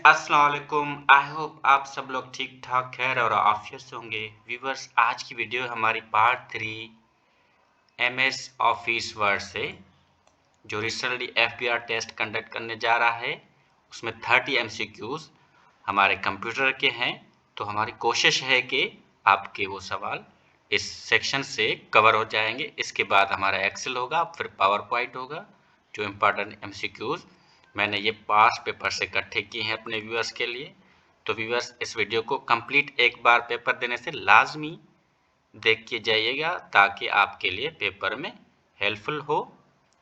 अस्सलाम वालेकुम। I hope आप सब लोग ठीक ठाक खैर और आफियत से होंगे। व्यूवर्स, आज की वीडियो हमारी पार्ट 3 एमएस ऑफिस वर्ड से जो रिसेंटली एफबीआर टेस्ट कंडक्ट करने जा रहा है उसमें 30 एमसीक्यूज हमारे कंप्यूटर के हैं। तो हमारी कोशिश है कि आपके वो सवाल इस सेक्शन से कवर हो जाएंगे। इसके बाद हमारा एक्सेल होगा, फिर पावर पॉइंट होगा। जो इम्पोर्टेंट एमसीक्यूज मैंने ये पास पेपर से इकट्ठे किए हैं अपने व्यूअर्स के लिए। तो व्यूअर्स, इस वीडियो को कंप्लीट एक बार पेपर देने से लाजमी देख के जाइएगा ताकि आपके लिए पेपर में हेल्पफुल हो।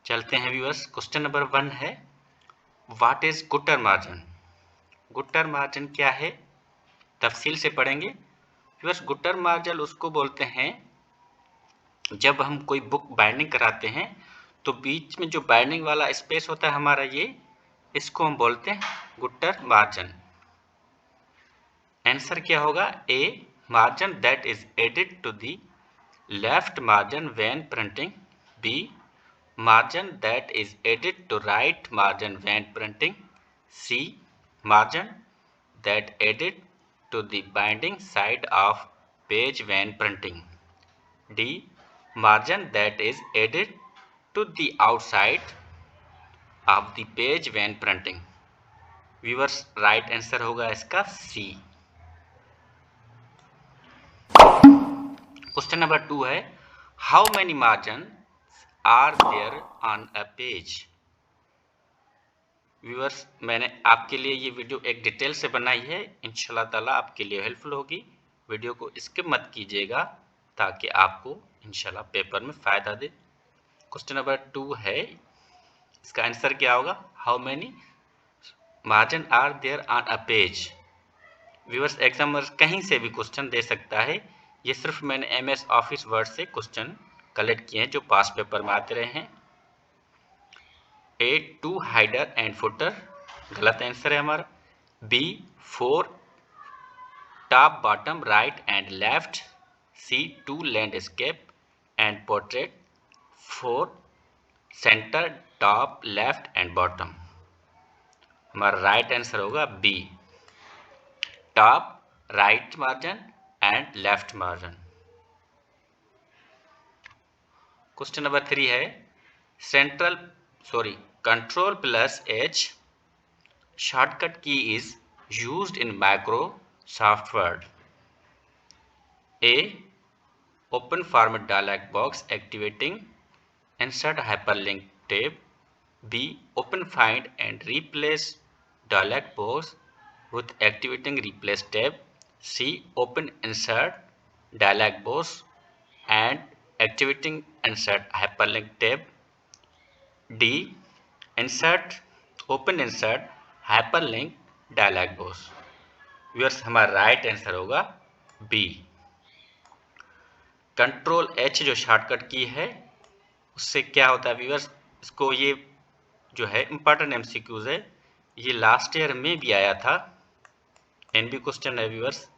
चलते हैं व्यूअर्स। क्वेश्चन नंबर 1 है, व्हाट इज गुटर मार्जिन। गुटर मार्जिन क्या है, तफसील से पढ़ेंगे। व्यूअर्स, गुटर मार्जिन उसको बोलते हैं जब हम कोई बुक बाइंडिंग कराते हैं तो बीच में जो बाइंडिंग वाला स्पेस होता है हमारा, ये इसको हम बोलते हैं गुटर मार्जिन। आंसर क्या होगा? A, margin that is added to the left margin when printing. B, margin that is added to right margin when printing. C, margin that added to the binding side of page when printing. D, margin that is added to the outside of the page when printing. Viewers, right answer होगा इसका C. Question number 2 है, how many margins are there on a page? Viewers, मैंने आपके लिए ये video एक detail से बनाई है, इंशाल्लाह ताला आपके लिए हेल्पफुल होगी। वीडियो को स्किप मत कीजिएगा ताकि आपको इंशाल्लाह पेपर में फ़ायदा दे। क्वेश्चन नंबर 2 है, इसका आंसर क्या होगा? How many margin are there on a page. Viewers, examiner कहीं से भी क्वेश्चन दे सकता है। ये सिर्फ मैंने एमएस ऑफिस वर्ड से क्वेश्चन कलेक्ट किए हैं जो पास पेपर में आते रहे हैं। ए, 2 हाइडर एंड फुटर, गलत आंसर है हमारा। B, 4 top bottom right and left. C, 2 landscape and portrait. 4 centre top left and bottom. हमारा राइट आंसर होगा B, top right margin and left margin. Question number 3 है, control plus H shortcut key is used in Microsoft Word. A, open format dialog box activating insert hyperlink tab. B, open find and replace dialog box with activating replace tab. C, open insert dialog box and activating insert hyperlink tab. D, open insert hyperlink dialog box. Viewers, हमारा right answer होगा B, control H जो shortcut key है उससे क्या होता है viewers, इसको ये जो है इंपॉर्टेंट एमसीक्यूज है, ये लास्ट ईयर में भी आया था, एनबी क्वेश्चन है viewers.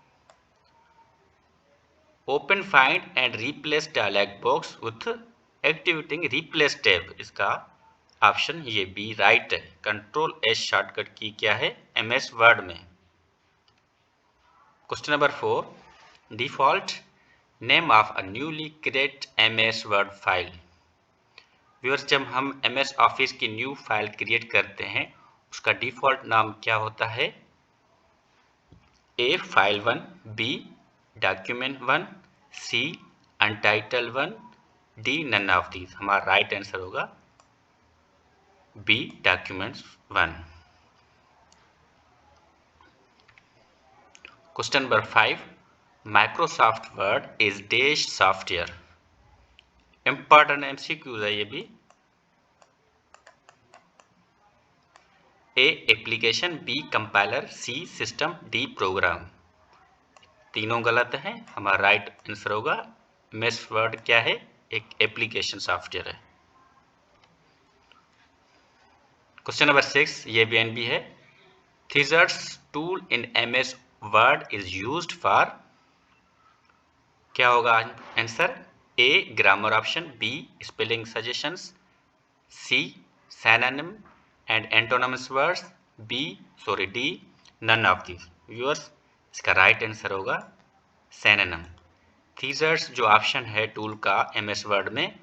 Open find and replace dialog box with activating replace tab, इसका ऑप्शन ये बी राइट है। कंट्रोल एच शॉर्टकट की क्या है एमएस वर्ड में। Question number 4, default name of a newly create MS word file. Viewers, जब हम MS office की न्यू फाइल क्रिएट करते हैं उसका डिफॉल्ट नाम क्या होता है? ए, file 1, B, document 1, C, अनटाइटल 1, D, none of these. हमारा राइट आंसर होगा B, documents 1। Question number 5, Microsoft Word is dash software. Important MCQs है ये भी। A, application, B, compiler, C, system, D, program. तीनों गलत हैं। हमारा राइट आंसर होगा एमएस वर्ड क्या है? एक एप्लीकेशन सॉफ्टवेयर है। क्वेश्चन नंबर 6, ये भी एनबी है। Thesaurus tool in MS Word is used for, क्या होगा answer? A, grammar option, B, spelling suggestions, C, synonym and antonyms words, D, none of these. Viewers इसका राइट आंसर होगा synonym. Thesaurus जो option है tool का MS Word में,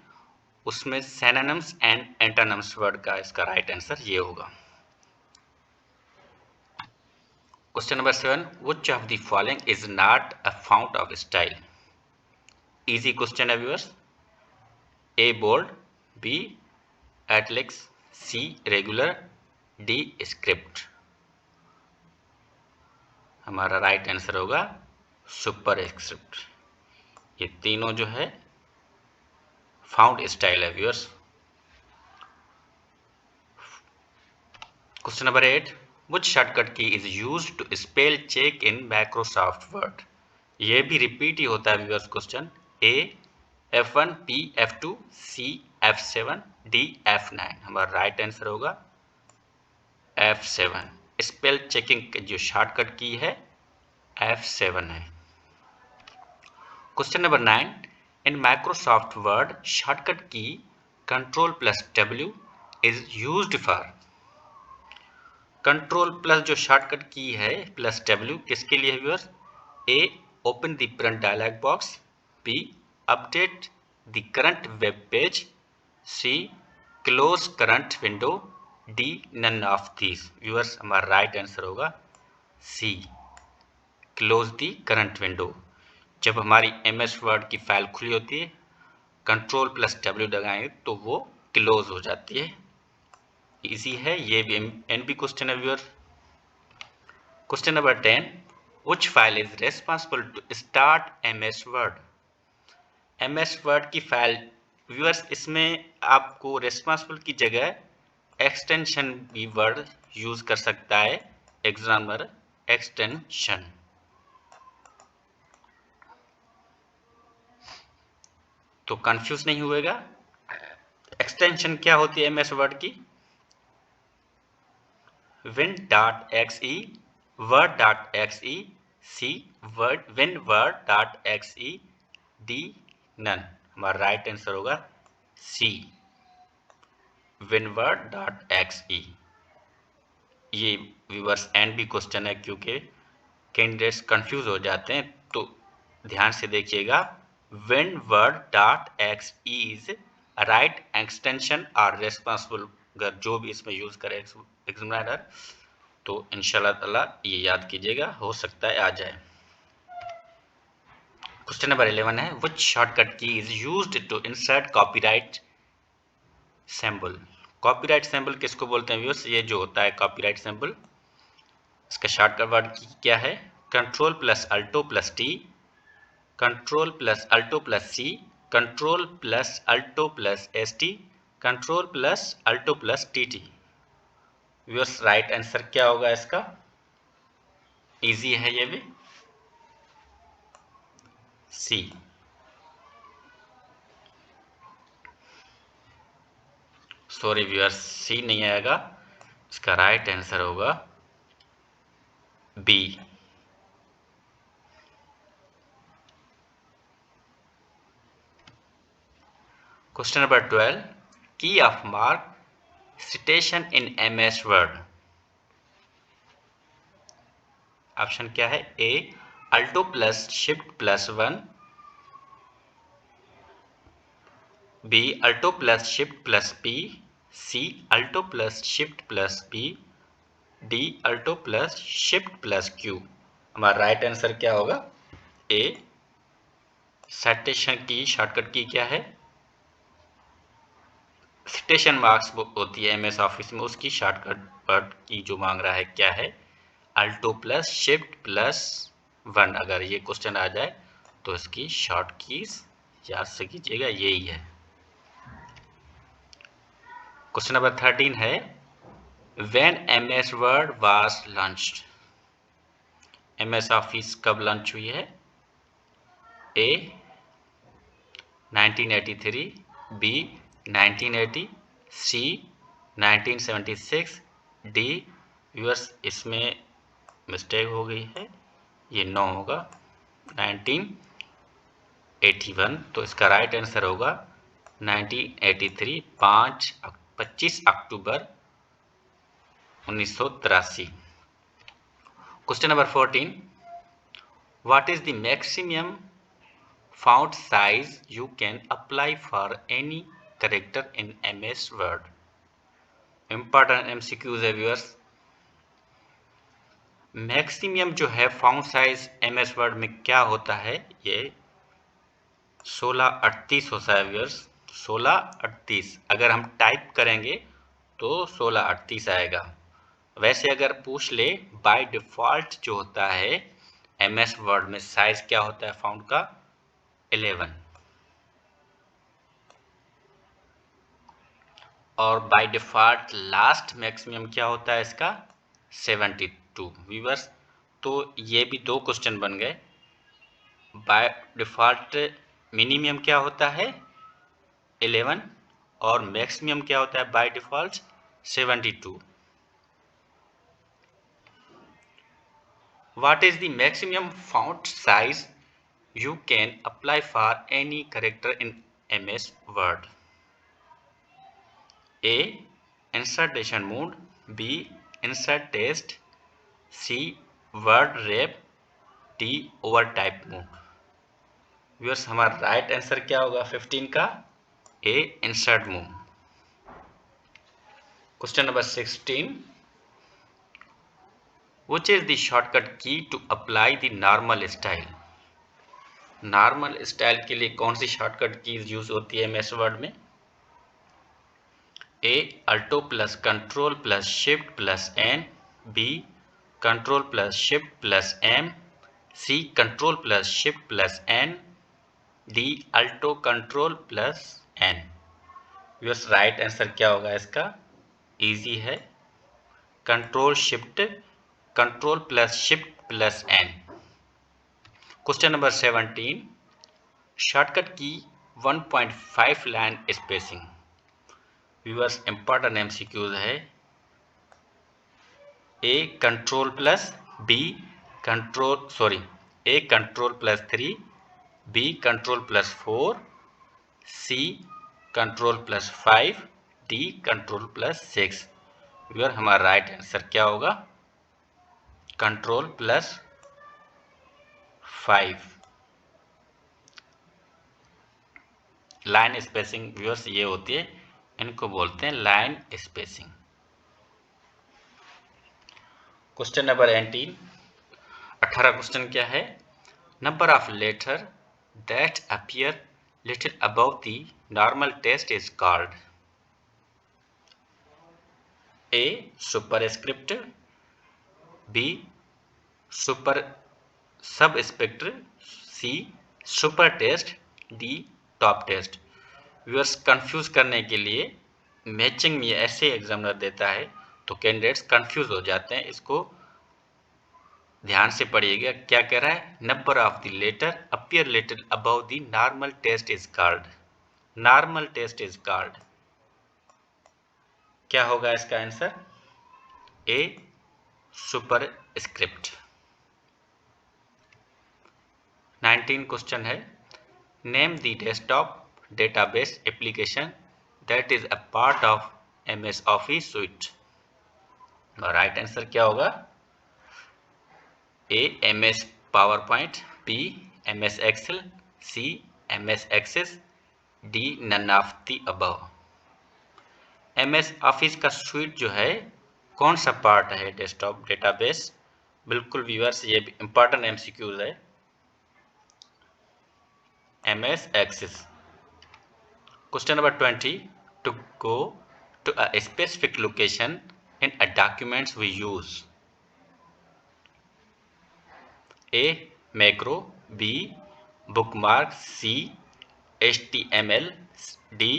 उसमें synonyms and antonyms word का इसका राइट आंसर ये होगा। Question number 7, which of the following is not a fount of style? Easy question है व्यूअर्स। ए बोल्ड, बी एटलिक्स, सी रेगुलर, डी स्क्रिप्ट। हमारा राइट आंसर होगा सुपर स्क्रिप्ट। ये तीनों जो है फाउंड स्टाइल है viewers. Question number 8, which shortcut key is used to spell check in Microsoft Word? ये भी रिपीट ही होता है व्यूअर्स क्वेश्चन। ए F1, B F2, C F7, D F9। हमारा राइट आंसर होगा F7। स्पेल चेकिंग जो shortcut key है F7 है। Question number 9, in Microsoft Word shortcut key Ctrl+W is used for. Control plus जो shortcut key है +W किसके लिए है viewers? A open the print dialog box, B update the current web page, C close current window, D none of these. Viewers हमारा right answer होगा C close the current window. जब हमारी MS Word की file खुली होती है, Ctrl+W दबाएंगे तो वो क्लोज हो जाती है। इजी है, ये भी एनबी क्वेश्चन है viewer. Question number 10, which file is responsible to start MS Word? MS Word की फाइल व्यूअर्स, इसमें आपको रेस्पॉन्सिबल की जगह एक्सटेंशन भी वर्ड यूज कर सकता है एग्जामिनर, एक्सटेंशन। तो कंफ्यूज नहीं हुएगा। एक्सटेंशन क्या होती है एमएस वर्ड की? win.exe, word.exe, c win.word.exe, d none। हमारा राइट आंसर होगा सी winword.exe। ये व्यूअर्स एंड भी क्वेश्चन है क्योंकि कैंडिडेट्स कंफ्यूज हो जाते हैं, तो ध्यान से देखिएगा। winword.exe इज राइट एक्सटेंशन और रेस्पॉन्सिबल, अगर जो भी इसमें यूज करे एग्जामिनर, तो इंशाल्लाह ताला ये याद कीजिएगा, हो सकता है आ जाए। क्वेश्चन नंबर 11 है, which shortcut key is used to insert copyright symbol? Copyright symbol किसको बोलते हैं व्यूअर्स? ये जो होता है कॉपीराइट सिंबल, इसका शॉर्टकट वर्ड की क्या है? Ctrl+Alt+T, Ctrl+Alt+C, Ctrl+Alt+ST, Ctrl+Alt+TT। Viewers right answer क्या होगा इसका? इजी है ये भी, सी। सॉरी व्यूअर्स, सी नहीं आएगा, इसका राइट आंसर होगा बी। क्वेश्चन नंबर 12, की of mark citation in MS word. Option क्या है? ए Alt+Shift+1, बी Alt+Shift+P, सी Alt+Shift+P, डी Alt+Shift+Q। हमारा राइट आंसर क्या होगा? ए सिटेशन की शॉर्टकट की क्या है? सिटेशन मार्क्स होती है एमएस ऑफिस में, उसकी शॉर्टकट वर्ड की जो मांग रहा है क्या है? Alt+Shift+1। अगर ये क्वेश्चन आ जाए तो इसकी शॉर्ट कीज याद से कीजिएगा, यही है। क्वेश्चन नंबर 13 है, when MS word was launched? MS office कब लॉन्च हुई है? ए 1983, बी 1980, सी 1976, डी व्यूअर्स इसमें मिस्टेक हो गई है, ये 9 होगा, 1981। तो इसका राइट आंसर होगा 1983, 25 अक्टूबर 1983। Question number 14, what is the maximum font size you can apply for any character in MS Word? Important MCQs है व्यूअर्स। मैक्सिमम जो है फाउंट साइज MS Word में क्या होता है, ये 1638 होता है व्यूअर्स। 1638 अगर हम टाइप करेंगे तो 1638 आएगा। वैसे अगर पूछ ले बाय डिफॉल्ट जो होता है MS Word में साइज क्या होता है फाउंट का, 11, और बाय डिफॉल्ट लास्ट मैक्सिमम क्या होता है इसका, 72 व्यूअर्स। तो ये भी दो क्वेश्चन बन गए। बाय डिफॉल्ट मिनिमम क्या होता है 11 और मैक्सिमम क्या होता है by default 72। What is the maximum font size you can apply for any character in MS Word? A. Insertion mode. B. Insert text. C. Word wrap. D. Overtype mode. Viewers हमारा right answer क्या होगा 15 का, A. Insert mode. Question number 16, which is the shortcut key to apply the normal style? Normal style के लिए कौन सी shortcut keys use होती है MS word में? A. Alto plus control plus shift plus N. B. Control plus shift plus M. C. Control plus shift plus N. D. Alto control plus N. Viewers right answer क्या होगा इसका, easy है, control shift control plus shift plus N. Question number 17, shortcut की 1.5 line spacing. Viewers important MCQs है। A control plus B control A control plus 3, B control plus 4, C control plus 5, D control plus 6। Viewer हमारा right answer क्या होगा, control plus 5। Line spacing viewers ये होती है, इनको बोलते हैं line spacing. Question number 18, 18 question क्या है, number of letter that appear little above the normal text is called? A. Superscript, B. Super subscript, C. Super text, D. Top text. Viewers confuse करने के लिए मैचिंग में ऐसे examiner देता है तो कैंडिडेट्स कंफ्यूज हो जाते हैं, इसको ध्यान से पढ़िएगा। क्या कह रहा है, number of the letter appear little above the normal text is called. Normal text is called, क्या होगा इसका आंसर, A. सुपरस्क्रिप्ट। 19 क्वेश्चन है, name the desktop database application that is a part of MS Office suite। और right answer क्या होगा, A. MS PowerPoint, B. MS Excel, C. MS Access, D. none of the above। MS Office का suite जो है कौन सा part है desktop database? बिल्कुल व्यूअर्स ये इंपॉर्टेंट MCQs है, MS Access। Question number 20, to go to a specific location in a document we use? A. Macro, B. bookmark, C. HTML, D.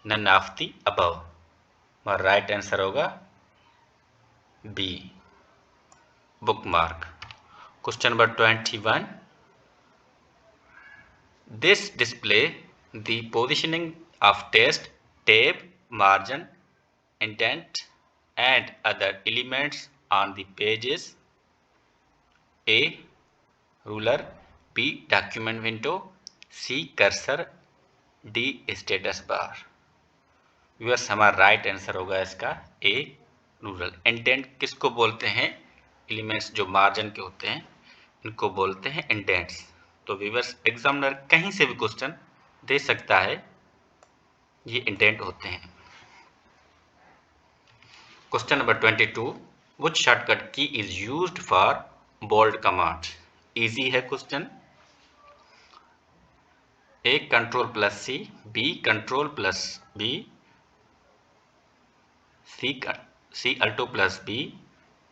none of the above। और right answer होगा B. bookmark। Question number 21, this display the positioning of text, tab, margin, indent and other elements on the pages? A. ruler, B. document window, C. cursor, D. status bar। Viewers हमारा right answer होगा इसका A. Ruler. Indent किसको बोलते हैं, elements जो margin के होते हैं इनको बोलते हैं इंडेंट्स। तो व्यूअर्स एग्जामिनर कहीं से भी क्वेश्चन दे सकता है, ये इंडेंट होते हैं। Question number 22, which shortcut key is used for bold command. Easy है question. A control plus C, B control plus B, C alt plus B,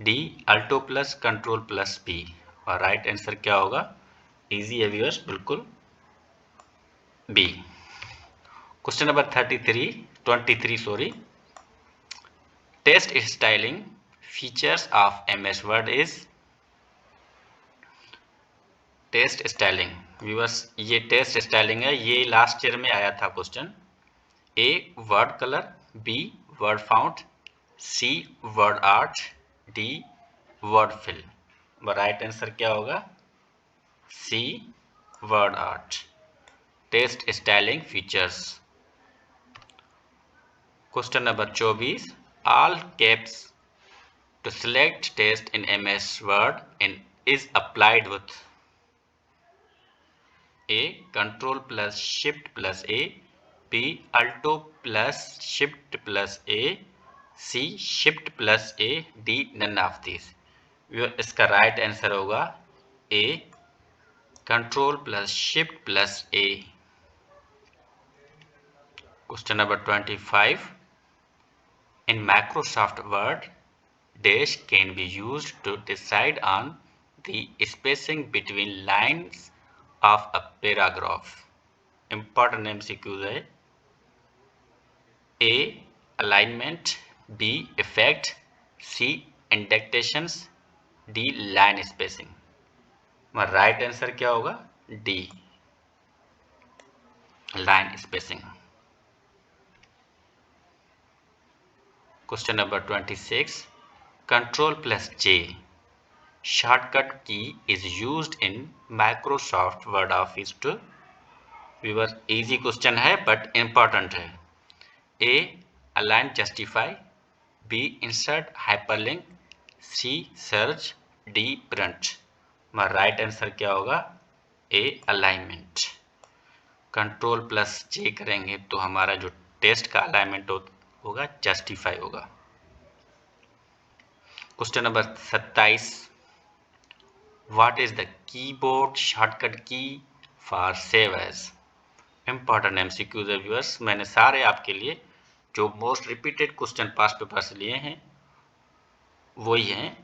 D alt plus control plus B. और right answer क्या होगा? Easy है viewers, बिल्कुल B. Question number 23 sorry, text styling features of MS Word is. Text styling viewers, ये text styling है, ये last year में आया था question. A Word colour, B Word font, C WordArt, D Word fill. Right answer क्या होगा? C WordArt. Text styling features. Question number 24, all caps to select text in MS Word and is applied with A control plus shift plus A, B alto plus shift plus A, C shift plus A, D none of these। इसका right answer होगा A control plus shift plus A। Question number 25, in Microsoft Word, dash can be used to decide on the spacing between lines of a paragraph। Important MCQs है। A alignment, B effect, C indentations, D line spacing। Right answer क्या होगा? D line spacing। Question number 26, Control plus J shortcut key is used in Microsoft Word Office to। Viewer easy question है but important है। A align justify, B insert hyperlink, C search, D print. Right answer क्या होगा? A alignment. Control plus J करेंगे तो हमारा जो test का alignment होगा जस्टिफाई होगा। Question number 27, what is the keyboard shortcut key for save as. Important MCQs है व्यूअर्स, मैंने सारे आपके लिए जो most repeated question past paper से लिए हैं वही हैं।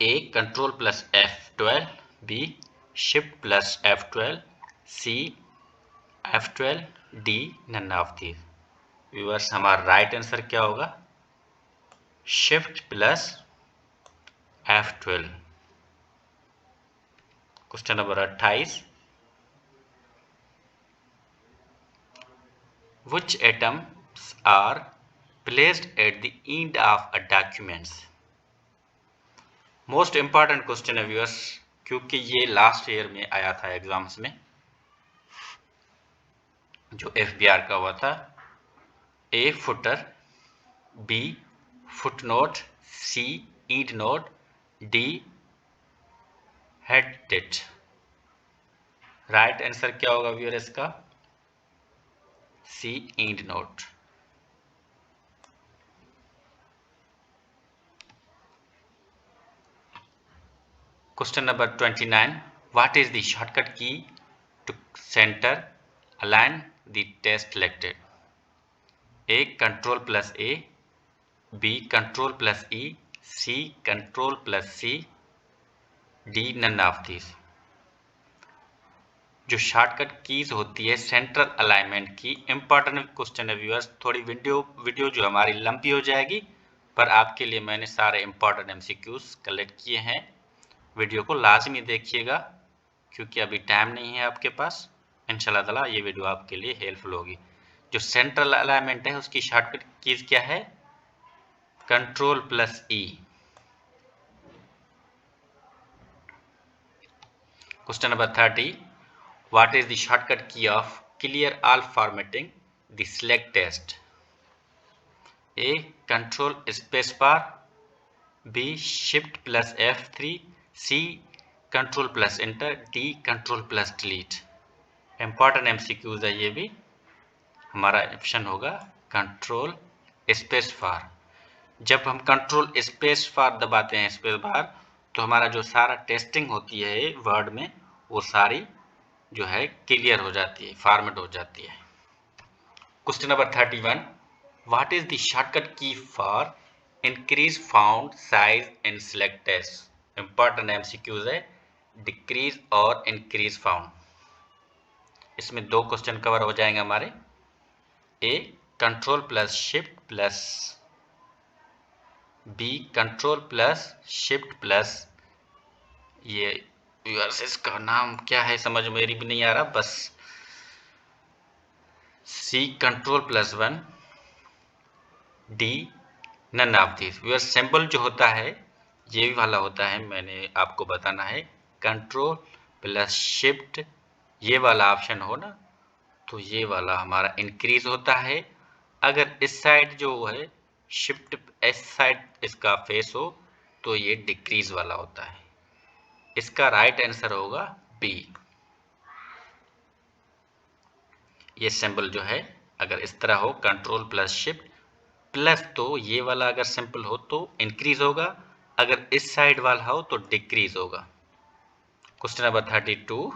A control plus F12, B shift plus F12, C F12, D none of these. Viewers हमारा राइट आंसर क्या होगा? Shift plus F12। Question number 28, which items are placed at the end of a documents। Most important question है viewers, क्योंकि ये last year में आया था exams में, जो FBR का हुआ था। A footer, B footnote, C end note, D header. Right answer क्या होगा व्यूअर इसका? C end note. Question number 29, what is the shortcut key to centre align the text selected. A control plus A, B control plus E, C control plus C, D none of this. जो shortcut keys होती है central alignment की, important question है viewers. थोड़ी video जो हमारी लंबी हो जाएगी, पर आपके लिए मैंने सारे इंपॉर्टेंट एमसीक्यूज कलेक्ट किए हैं। वीडियो को लाजमी देखिएगा क्योंकि अभी टाइम नहीं है आपके पास। इंशाल्लाह ताला ये वीडियो आपके लिए हेल्पफुल होगी। जो सेंट्रल अलाइनमेंट है उसकी शॉर्टकट कीज क्या है? Control plus E. Question number 30, what is the shortcut key of clear all formatting the select text. A control space bar, B shift plus F3, C control plus enter, D control plus delete. Important MCQs है ये भी। हमारा option होगा control space बार। जब हम control space बार दबाते हैं, space bar, तो हमारा जो सारा टेस्टिंग होती है वर्ड में, वो सारी जो है क्लियर हो जाती है, फॉर्मेट हो जाती है। Question number 31, what is the shortcut key for increase font size in select text. Important MCQs है, डिक्रीज और इंक्रीज फाउंड। इसमें दो क्वेश्चन कवर हो जाएंगे हमारे। A control plus shift plus, B control plus shift plus, ये viewers इसका नाम क्या है समझ मेरी भी नहीं आ रहा, बस C control plus 1, D none of this. Viewers symbol जो होता है ये भी वाला होता है, मैंने आपको बताना है। कंट्रोल प्लस शिफ्ट ये वाला ऑप्शन हो ना, तो ये वाला हमारा इंक्रीज होता है। अगर इस साइड जो है शिफ्ट इस साइड इसका फेस हो तो ये डिक्रीज वाला होता है। इसका राइट आंसर होगा बी। ये सिंबल जो है अगर इस तरह हो कंट्रोल प्लस शिफ्ट प्लस, तो ये वाला अगर सिंपल हो तो इंक्रीज होगा, अगर इस साइड वाला हो तो डिक्रीज होगा। Question number 32,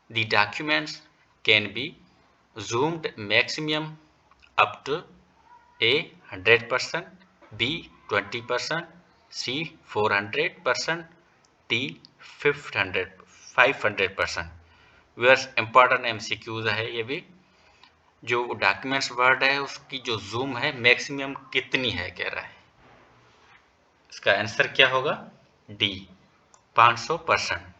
the documents can be zoomed maximum up to A 100%, B 20%, C 400%, D 500%। Viewers important MCQs है ये भी। जो डॉक्यूमेंट्स वर्ड है उसकी जो जूम है मैक्सिमम कितनी है कह रहा है। इसका आंसर क्या होगा, D 500%।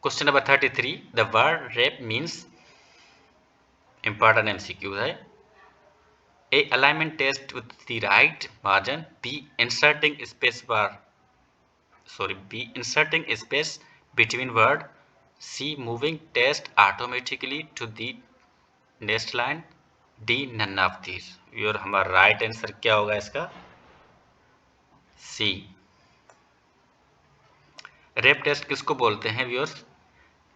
Question number 33, the word rap means. Important MCQ है। A alignment test with the right margin, B inserting space bar, B inserting space between word, C moving test automatically to the next line, D none of these। और हमारा right answer क्या होगा इसका, सी। Rap test किसको बोलते हैं viewers,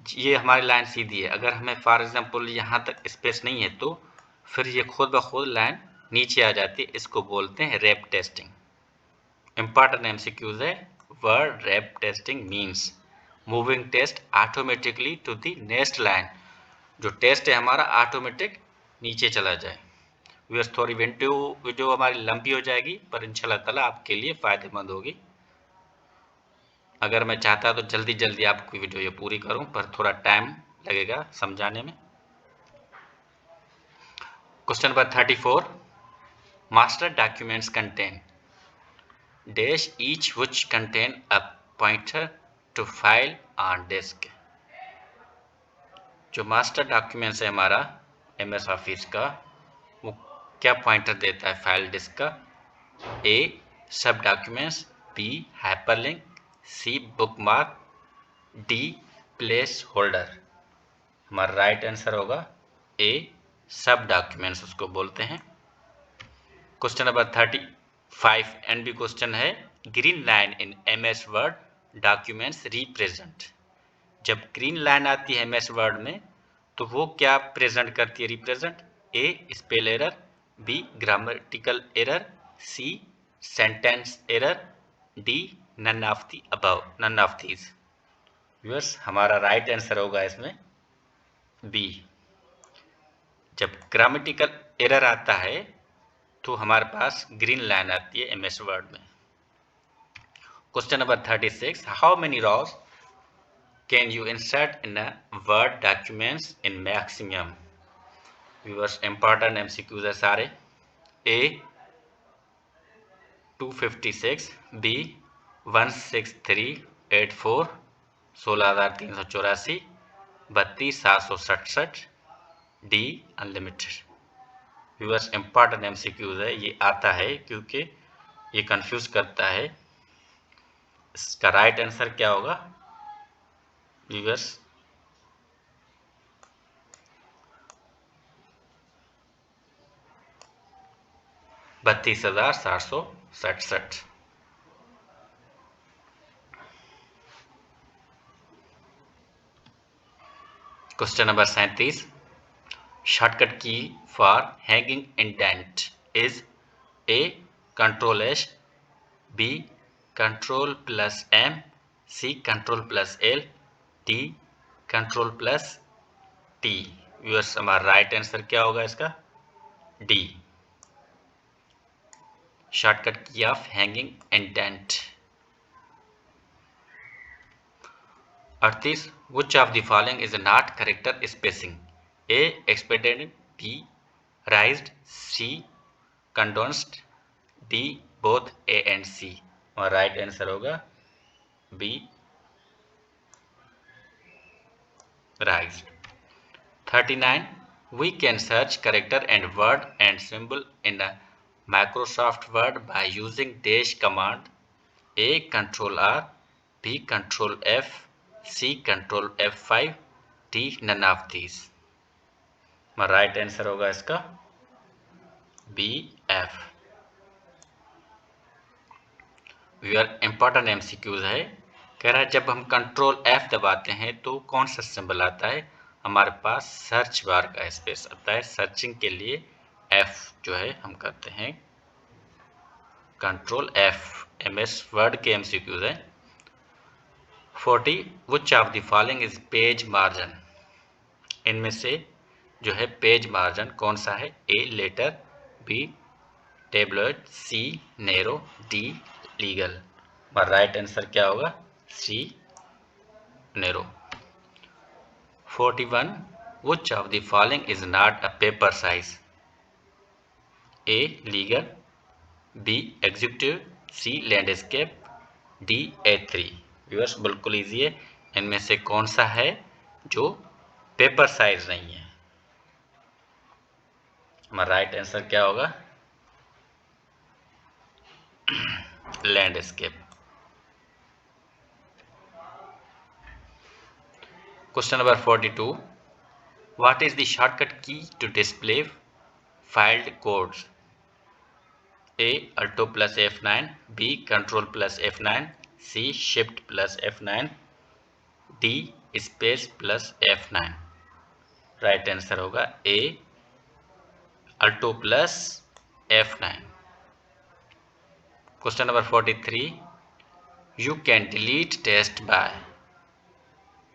ये हमारी लाइन सीधी है, अगर हमें फॉर एग्जांपल यहाँ तक स्पेस नहीं है तो फिर ये खुद ब खुद लाइन नीचे आ जाती है, इसको बोलते हैं रैप टेस्टिंग। इंपॉर्टेंट एमसीक्यूज है, word wrap testing means moving test automatically to the next line. जो टेस्ट है हमारा ऑटोमेटिक नीचे चला जाए। व्यूअर्स थोड़ी वीडियो हमारी लंबी हो जाएगी, पर इंशाल्लाह ताला आपके लिए फायदेमंद होगी। अगर मैं चाहता तो जल्दी जल्दी आपकी वीडियो ये पूरी करूं, पर थोड़ा टाइम लगेगा समझाने में। Question number 34, master documents contain dash each which contain a pointer to file on disk. जो मास्टर डॉक्यूमेंट्स है हमारा एमएस ऑफिस का, वो क्या पॉइंटर देता है फाइल डिस्क का। ए सब डॉक्यूमेंट्स, बी हाइपरलिंक, सी बुकमार्क, डी प्लेस होल्डर। हमारा राइट आंसर होगा ए सब डॉक्यूमेंट्स उसको बोलते हैं। क्वेश्चन नंबर 35 एनबी क्वेश्चन है, green line in MS word documents represent. जब ग्रीन लाइन आती है एमएस वर्ड में तो वो क्या प्रेजेंट करती है, represent. A spell error, B grammatical error, C sentence error, D none of the above, none of these. Viewers हमारा राइट आंसर होगा इसमें बी। जब ग्रामेटिकल एरर आता है तो हमारे पास ग्रीन लाइन आती है एमएस वर्ड में। Question number 36, how many rows can you insert in a Word documents in maximum. Viewers important MCQs है सारे। A 256, B 16384, 16384, 32767, D unlimited. Viewers important MCQs है, ये आता है क्योंकि ये कंफ्यूज करता है। इसका राइट आंसर क्या होगा viewers, 32,467। Question number 37, shortcut key for hanging indent is A control S, B control plus M, C control plus L, D control plus T. Viewers हमारा राइट आंसर क्या होगा इसका? D, shortcut key of hanging indent. 38, which of the following is not character spacing? A expanded, B raised, C condensed, D both A and C। और right answer होगा B, raised। 39, we can search character and word and symbol in a Microsoft Word by using dash command। A control R, B control F, C control F5, D none of these। Right answer होगा इसका B, F. Viewer important MCQs है। कह रहा है जब हम control F दबाते हैं तो कौन सा सिंबल आता है? हमारे पास सर्च बार का स्पेस आता है। सर्चिंग के लिए एफ जो है हम करते हैं कंट्रोल एफ। एमएस वर्ड के एमसीक्यूज है। 40, which of the following is page margin? इनमें से जो है पेज मार्जिन कौन सा है? A letter, B tablet, C narrow, D legal. और राइट आंसर क्या होगा? C narrow. 41, which of the following is not a paper size? A legal, B executive, C landscape, D A3। Viewers बिल्कुल easy है। इनमें से कौन सा है जो पेपर साइज नहीं है? हमारा राइट आंसर क्या होगा? Landscape. Question number 42, what is the shortcut key to display filed codes? A Alto plus F9, B Control plus F9, C Shift plus F9, D Space plus F9। Right answer होगा A alt plus F9। Question number 43, you can delete test by.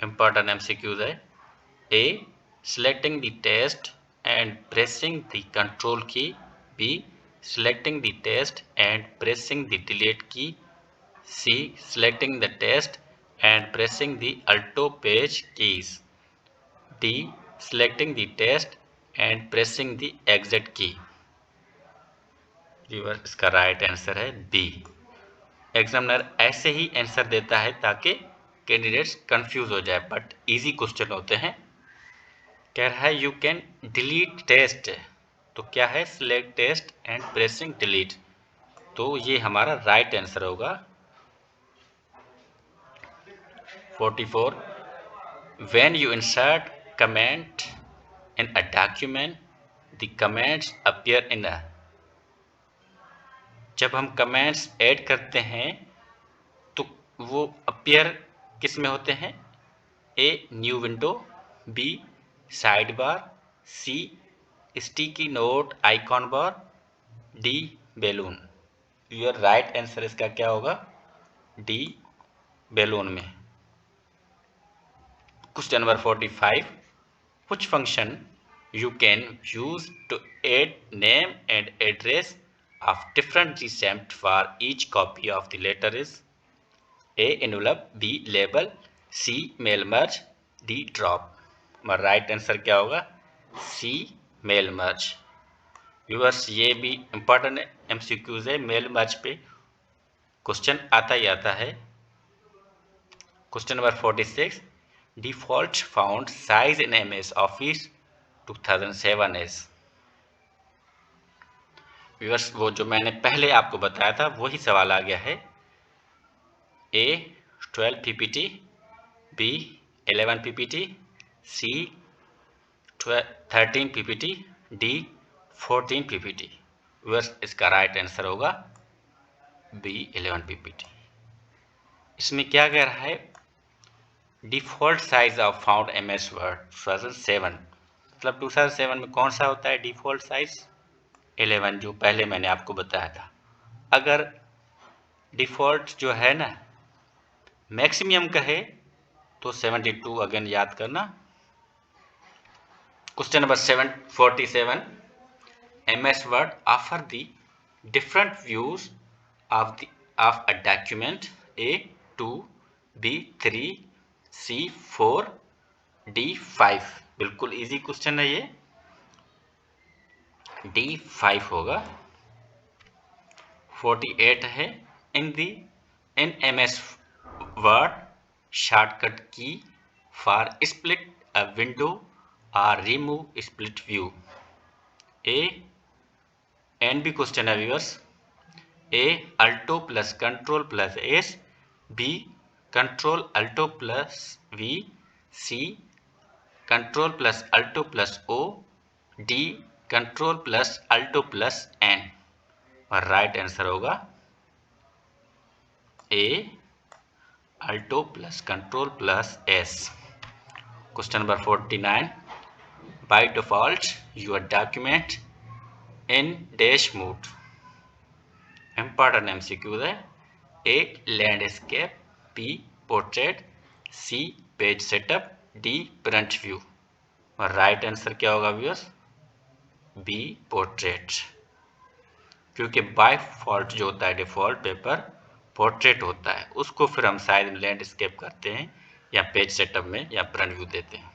Important MCQs है। A selecting the test and pressing the control key, B selecting the test and pressing the delete key, C selecting the test and pressing the alto page keys, D selecting the test and pressing the exit key। Viewer इसका right answer है B. Examiner ऐसे ही answer देता है ताकि candidates confuse हो जाए, but easy question होते हैं। कह रहा है यू कैन डिलीट टेस्ट, तो क्या है? Select test and pressing delete, तो ये हमारा राइट आंसर होगा। 44, when you insert comment in a document the comments appear in a. जब हम कमेंट्स ऐड करते हैं तो वो अपीयर किस में होते हैं? A new window, B side bar, C sticky note icon bar, D balloon. Your right answer इसका क्या होगा? डी बैलून में। Question number 45, which function you can use to add name and address of different receipt for each copy of the letter is? A envelope, B label, C mail merge, D drop। हमारा right answer क्या होगा? सी mail merge. Viewers ये भी important MCQs है। Mail merge पे question आता ही आता है। Question number 46, default found size in MS office 2007 is. Viewers वो जो मैंने पहले आपको बताया था वही सवाल आ गया है। ए 12 पीपीटी, बी 11 पीपीटी, सी 13 पीपीटी, डी 14 पीपीटी। व्यूअर्स इसका राइट आंसर होगा B11 PPT। इसमें क्या कह रहा है, default size of found MS word 2007, मतलब 2007 में कौन सा होता है डिफॉल्ट साइज 11, जो पहले मैंने आपको बताया था। अगर डिफॉल्ट जो है ना मैक्सिमम कहे तो 72, अगेन याद करना। Question number 747, MS Word offer the different views of a document A 2 B 3 C 4 D 5। बिल्कुल इजी क्वेश्चन है ये, D 5 होगा। 48 है, in MS Word shortcut key for split a window or remove split view। A and भी question है viewers. A alt plus control plus S, B control alt plus V, C control plus alt plus O, D control plus alt plus N. और right answer होगा A alt plus control plus S. Question number 49, by default your document in dash mode. Important MCQ है। A landscape, B portrait, C page setup, D front view. और right answer क्या होगा viewers, B portrait, क्योंकि by default जो होता है default paper portrait होता है, उसको फिर हम शायद लैंडस्केप करते हैं या पेज सेटअप में या फ्रंट व्यू देते हैं।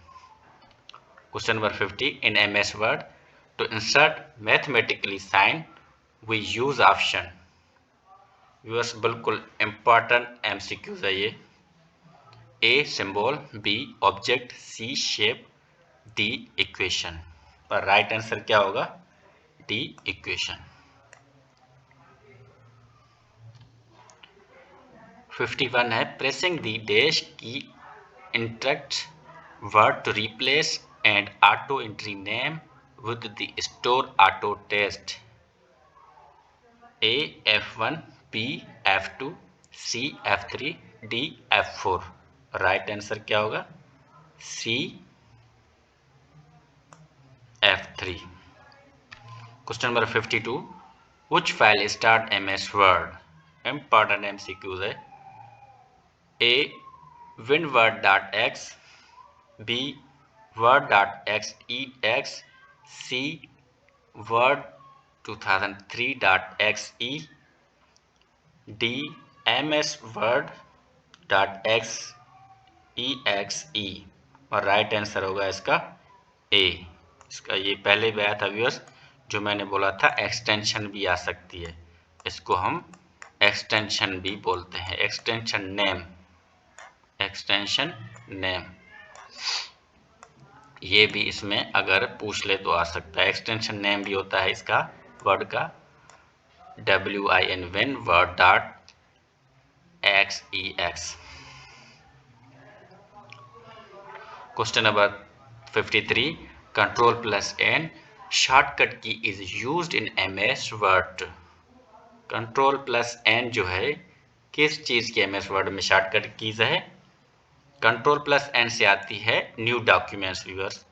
Question number 50, in MS Word to insert mathematically sign we use option. Viewers बिल्कुल इंपॉर्टेंट MCQs है ये। A symbol, B object, C shape, D equation. पर राइट आंसर क्या होगा, डी इक्वेशन। 51 है, pressing the dash key instruct Word to replace and auto entry name with the store auto test. A F1, B F2, C F3, D F4। Right answer क्या होगा, सी F3। Question number 52, which file start MS Word। Important MCQs है। ए winword.x, B word.xex, सी word 2003.xe, D MS Word.xexe। और right answer होगा इसका ए। इसका ये पहले भी आया था व्यूअर्स, जो मैंने बोला था एक्सटेंशन भी आ सकती है, इसको हम एक्सटेंशन भी बोलते हैं, एक्सटेंशन नेम। ये भी इसमें अगर पूछ ले तो आ सकता है। एक्सटेंशन नेम भी होता है इसका वर्ड का WIN word.xex। Question number 53, control plus N shortcut key is used in MS word. Control plus N जो है किस चीज की MS वर्ड में शॉर्टकट कीज है, कंट्रोल प्लस एन से आती है new documents. Viewers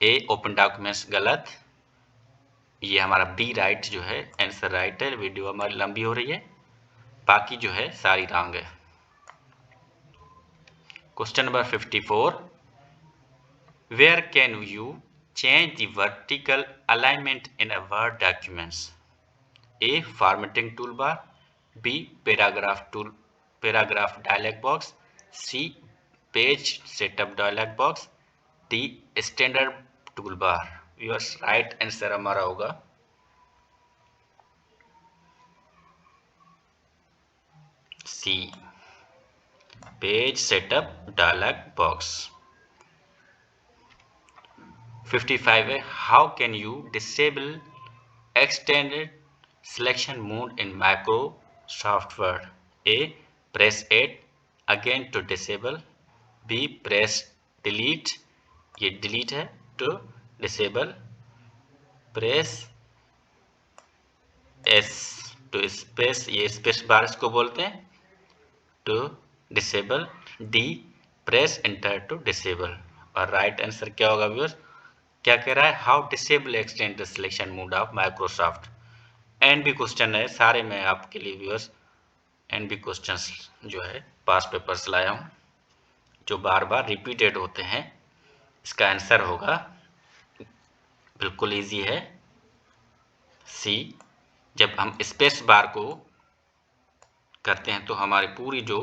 A open documents गलत, ये हमारा बी राइट जो है आंसर राइट है। वीडियो हमारी लंबी हो रही है, बाकी जो है सारी रॉन्ग है। Question number 54, where can you change the vertical alignment in a Word documents? A formatting toolbar, B paragraph dialog box, C page setup dialog box, D standard toolbar। Your right answer हमारा होगा C page setup dialog box. 55 है, how can you disable extended selection mode in Microsoft Word. A press 8 again to disable, B press delete, ये delete है, to disable, press S to space, ये space bar इसको बोलते हैं, to disable, D press enter to disable. और right answer क्या होगा viewers? क्या कह रहा है? How disable extend the selection mode of Microsoft. And भी क्वेश्चन है सारे, मैं आपके लिए व्यूअर्स एंड भी क्वेश्चंस जो है पास पेपर्स लाया हूँ जो बार बार रिपीटेड होते हैं। इसका आंसर होगा, बिल्कुल इजी है, सी। जब हम स्पेस बार को करते हैं तो हमारी पूरी जो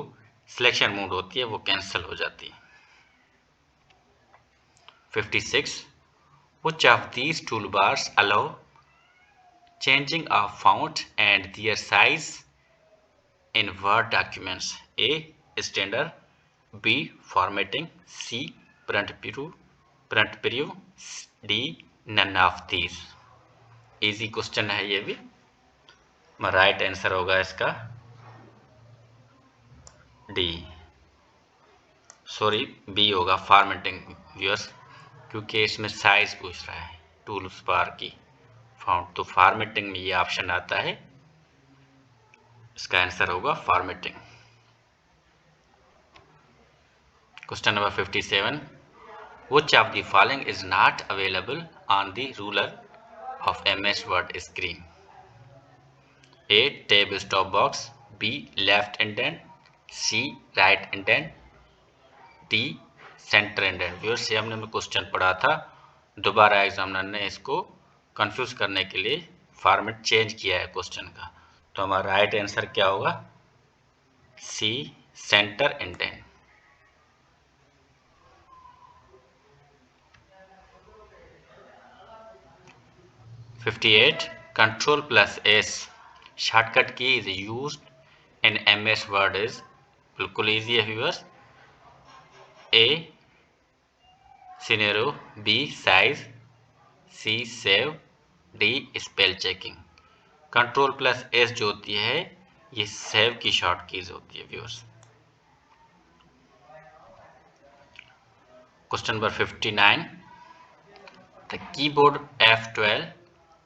सिलेक्शन मोड होती है वो कैंसिल हो जाती है। 56. Which of these toolbars allow changing of font and their size in Word documents? A. Standard, B. Formatting, C. Print preview, D. None of these. Easy question है ये भी। राइट आंसर होगा इसका डी, सॉरी बी होगा, formatting viewers, क्योंकि इसमें size पूछ रहा है टूल्स बार की फॉन्ट, तो फॉर्मेटिंग में ये ऑप्शन आता है, इसका आंसर होगा formatting. Question number 57. Which of the following is not available on the ruler of MS Word screen? A. Tab stop box, B. Left indent, C. Right indent, D. Centre indent. Viewers ये हमने question पढ़ा था, दोबारा examiner ने इसको confuse करने के लिए फॉर्मेट चेंज किया है क्वेश्चन का, तो हमारा राइट आंसर क्या होगा? सी, centre indent. 58. Control plus S shortcut key is used in MS Word is, बिल्कुल इजी है viewers. A. Scenario, B. Size, C. Save, D. Spell checking। Control plus S जो होती है ये सेव की शॉर्ट कीज होती है viewers. Question number 59. The keyboard F12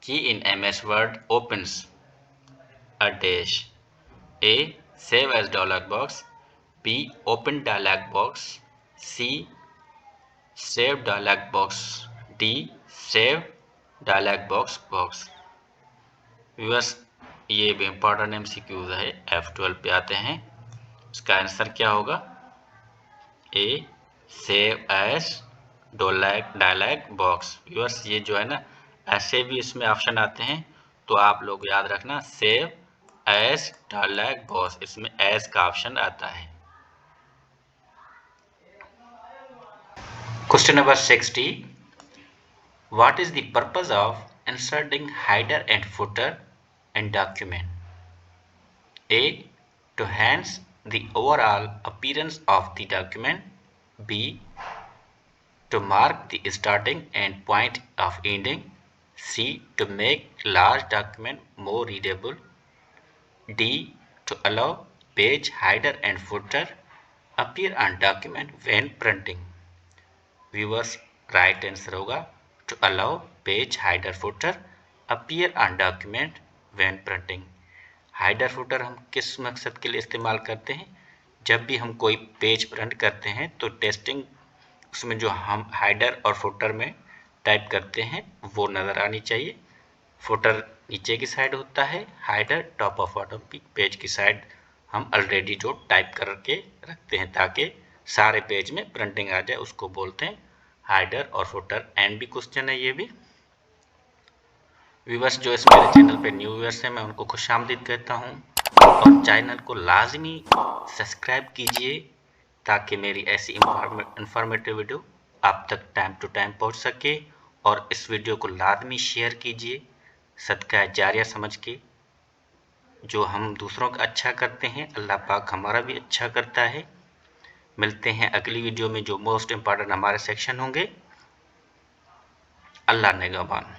key in MS Word opens a dash. A. Save as dialog box, B. Open dialog box, C. Save dialog box, D. Save dialog box box। Viewers ये भी important MCQs है, F12 पे आते हैं। इसका answer क्या होगा? A. Save as dialog box. Viewers ये जो है ना, ऐसे भी इसमें ऑप्शन आते हैं, तो आप लोग याद रखना सेव एज डायलॉग बॉक्स, इसमें एज का ऑप्शन आता है। Question number 60. What is the purpose of inserting header and footer in document? A. To enhance the overall appearance of the document, B. to mark the starting and point of ending, C. to make large document more readable, D. to allow page header and footer appear on document when printing। viewers right answer होगा to allow page header footer appear on document when printing। header footer हम किस मकसद के लिए इस्तेमाल करते हैं? जब भी हम कोई पेज प्रिंट करते हैं तो टेस्टिंग उसमें जो हम हाइडर और फुटर में टाइप करते हैं वो नज़र आनी चाहिए। फुटर नीचे की साइड होता है, हाइडर टॉप ऑफ बॉटम पेज की साइड हम ऑलरेडी जो टाइप करके रखते हैं ताकि सारे पेज में प्रिंटिंग आ जाए, उसको बोलते हैं हाइडर और फुटर। एंड भी क्वेश्चन है ये भी। व्यूअर्स जो इस मेरे चैनल पे न्यू व्यूअर्स हैं मैं उनको खुशामदीद कहता हूँ, और चैनल को लाजमी सब्सक्राइब कीजिए ताकि मेरी ऐसी इंफॉर्मेटिव वीडियो आप तक टाइम टू टाइम पहुंच सके। और इस वीडियो को लाजमी शेयर कीजिए सदका जारिया समझ के। जो हम दूसरों का अच्छा करते हैं अल्लाह पाक हमारा भी अच्छा करता है। मिलते हैं अगली वीडियो में जो मोस्ट इम्पॉर्टेंट हमारे सेक्शन होंगे। अल्लाह निगहबान।